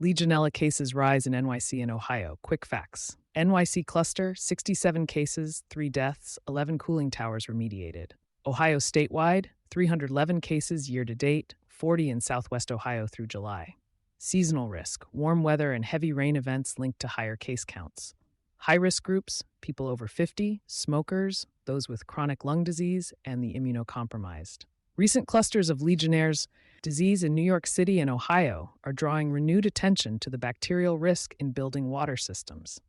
Legionella cases rise in NYC and Ohio. Quick facts. NYC cluster, 67 cases, 3 deaths, 11 cooling towers remediated. Ohio statewide, 311 cases year to date, 40 in Southwest Ohio through July. Seasonal risk, warm weather and heavy rain events linked to higher case counts. High-risk groups, people over 50, smokers, those with chronic lung disease, and the immunocompromised. Recent clusters of Legionnaires' disease in New York City and Ohio are drawing renewed attention to the bacterial risk in building water systems.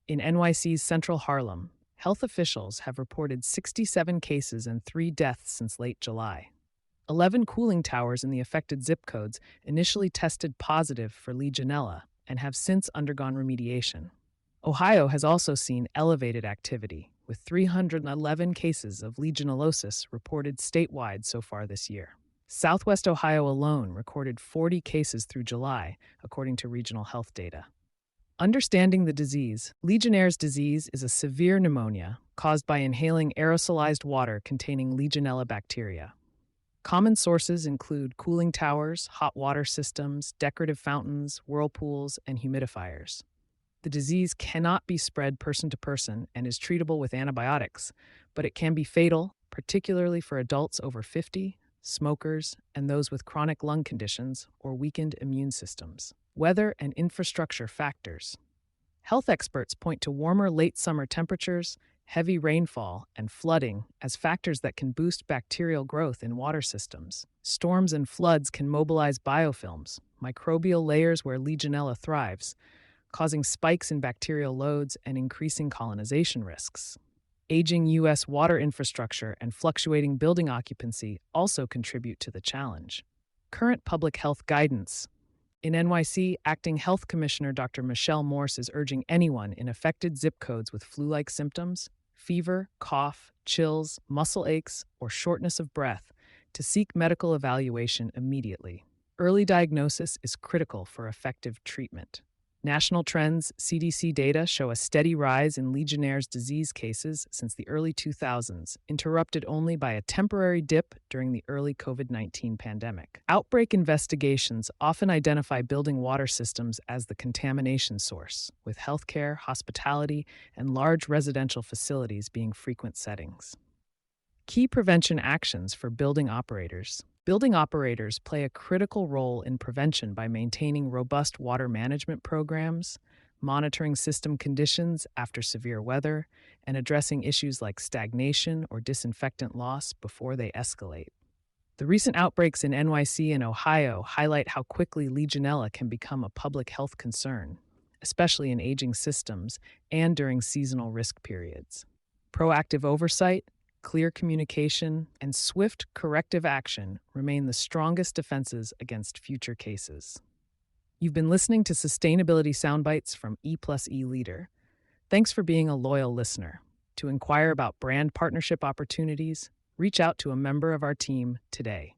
In NYC's central Harlem, health officials have reported 67 cases and 3 deaths since late July. 11 cooling towers in the affected zip codes initially tested positive for Legionella and have since undergone remediation. Ohio has also seen elevated activity, with 311 cases of Legionellosis reported statewide so far this year. Southwest Ohio alone recorded 40 cases through July, according to regional health data. Understanding the disease, Legionnaire's disease is a severe pneumonia caused by inhaling aerosolized water containing Legionella bacteria. Common sources include cooling towers, hot water systems, decorative fountains, whirlpools, and humidifiers. The disease cannot be spread person to person and is treatable with antibiotics, but it can be fatal, particularly for adults over 50, smokers, and those with chronic lung conditions or weakened immune systems. Weather and infrastructure factors. Health experts point to warmer late summer temperatures, heavy rainfall, and flooding as factors that can boost bacterial growth in water systems. Storms and floods can mobilize biofilms, microbial layers where Legionella thrives, causing spikes in bacterial loads and increasing colonization risks. Aging U.S. water infrastructure and fluctuating building occupancy also contribute to the challenge. Current public health guidance. In NYC, Acting Health Commissioner Dr. Michelle Morse is urging anyone in affected zip codes with flu-like symptoms, fever, cough, chills, muscle aches, or shortness of breath to seek medical evaluation immediately. Early diagnosis is critical for effective treatment. National trends, CDC data show a steady rise in Legionnaire's disease cases since the early 2000s, interrupted only by a temporary dip during the early COVID-19 pandemic. Outbreak investigations often identify building water systems as the contamination source, with healthcare, hospitality, and large residential facilities being frequent settings. Key prevention actions for building operators. Building operators play a critical role in prevention by maintaining robust water management programs, monitoring system conditions after severe weather, and addressing issues like stagnation or disinfectant loss before they escalate. The recent outbreaks in NYC and Ohio highlight how quickly Legionella can become a public health concern, especially in aging systems and during seasonal risk periods. Proactive oversight, clear communication, and swift corrective action remain the strongest defenses against future cases. You've been listening to Sustainability Soundbites from E+E Leader. Thanks for being a loyal listener. To inquire about brand partnership opportunities, reach out to a member of our team today.